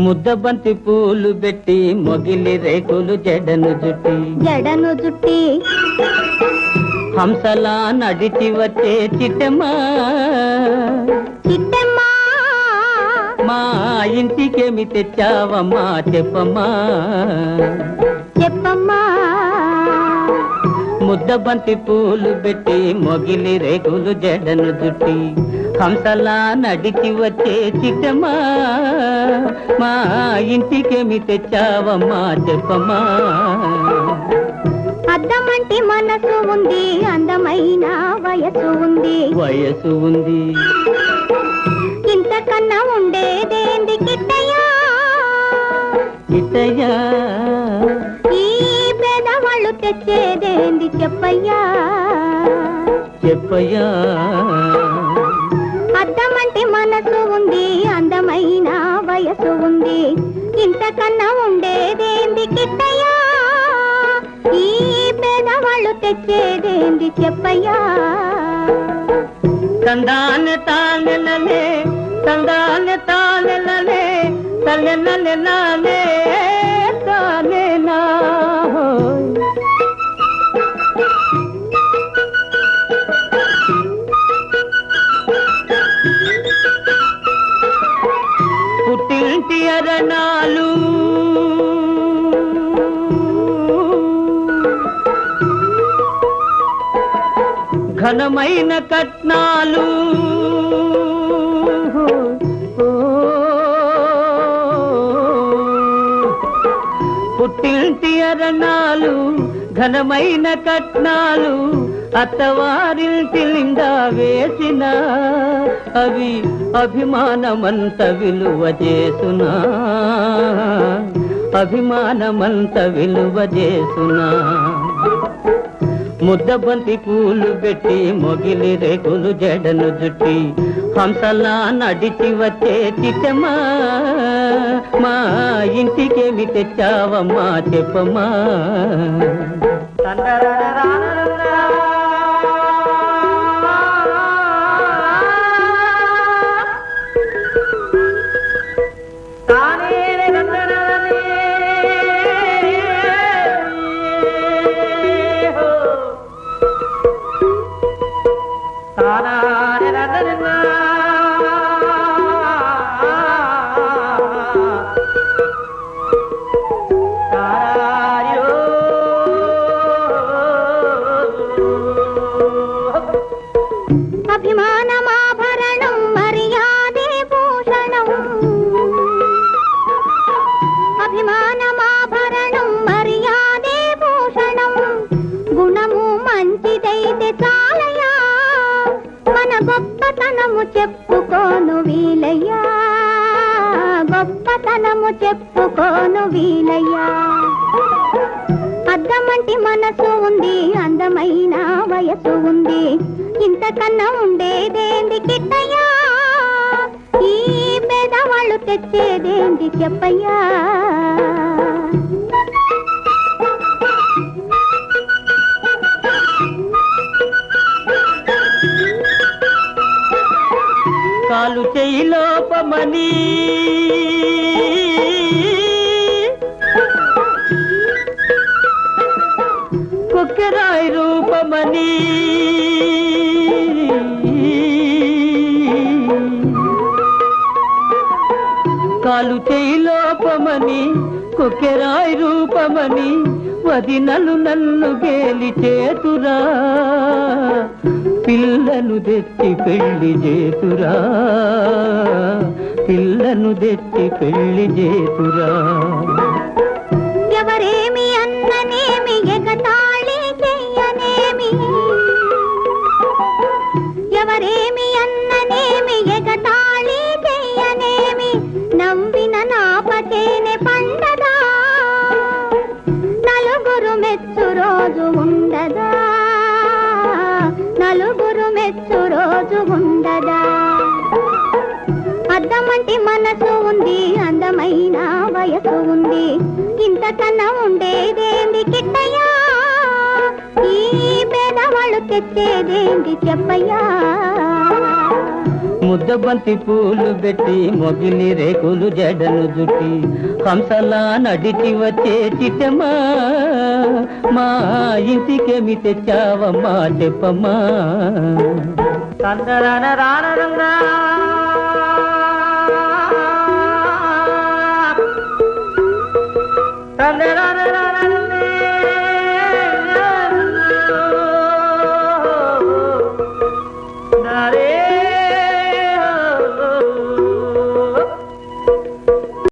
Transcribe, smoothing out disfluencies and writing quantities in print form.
ముద్దబంతి పూలు పెట్టి మొగిలి రేకులు జడను జుట్టి హంసలా నడిచి వచ్చే చిట్టమ్మా మా ఇంటికేమి తెచ్చావమ్మా చెప్పమ్మా ముద్దబంతి పూలు పెట్టి మొగిలి రేకులు జడను జుట్టి హంసలా నడిచి వచ్చే చిట్టమ్మా మా ఇంటికేమి తెచ్చావమ్మా చెప్పమ్మా అద్దమంటి మనసు ఉంది అందమైన వయసు ఉంది ఇంతకన్నా ఉండేదేంది కిట్టయ్యా ఈ పేదవాళ్ళు తెచ్చేదేంది చెప్పయ్యా అద్దమంటి మనసు ఉంది అందమైన వయసు ఉంది ఇంతకన్నా ఉండేదేంది కిట్టయ్యా ఈ పేదవాళ్ళు తెచ్చేదేంది చెప్పయ్యా తందానె తానెలనే తందానె తానెలనే తల్లెనలెనానే తానెనా పుట్టింటి అరణాలు ఘనమైన కట్నాలు పుట్టింటి అరణాలు ఘనమైన కట్నాలు అత్తవారింటి నిండా వేసిన అవి అభిమానమంత విలువ చేసునా ముద్దబంతి పూలు పెట్టి మొగిలి రేకులు జడను జుట్టి హంసలా నడిచి వచ్చే చిట్టమ్మా మా ఇంటికేమి తెచ్చావమ్మా చెప్పమ్మా అభిమానమాభరణం మర్యాదే భూషణం అభిమానమాభరణం మర్యాదే భూషణం గుణము మంచిదైతే చాలయ్యా మన గొప్పతనము చెప్పుకోను వీలయ్యా అద్దమంటి మనసు ఉంది అందమైన వయసు ఉంది ఇంతకన్నా ఉండేదేంది కిట్టయ్యా ఈ పేదవాళ్ళు తెచ్చేదేంది చెప్పయ్యా కాలు చెయ్యి లోపమని కొక్కెరాయి రూపమని కాలు చెయ్యి లోపమని కొక్కెరాయి రూపమని వదినలు నన్ను గేలి చేతురా పిల్లను తెచ్చి పెళ్లి చేతురా ఎవరేమి అన్ననేమి ఎగతాళి చెయ్యనేమి ఎవరేమి అన్ననేమి ఎగతాళి చెయ్యనేమి నవ్విన నాపచేనే పండదా నలుగురు మెచ్చు రోజు నలుగురు మెచ్చు రోజు ఉండదా అద్దమంటి మనసు ఉంది అందమైన వయసు ఉంది ఇంతకన్నా ఉండేదేంది కిట్టయ్యా ఈ పేదవాళ్ళు తెచ్చేదేంది చెప్పయ్యా ముద్దబంతి పూలు పెట్టి మొగిలి రేకులు జడను జుట్టి హంసలా నడిచి వచ్చే చిట్టమ్మా మా ఇంటికేమి తెచ్చావమ్మా చెప్పమ్మా తందరాన రానరంగా తందరాన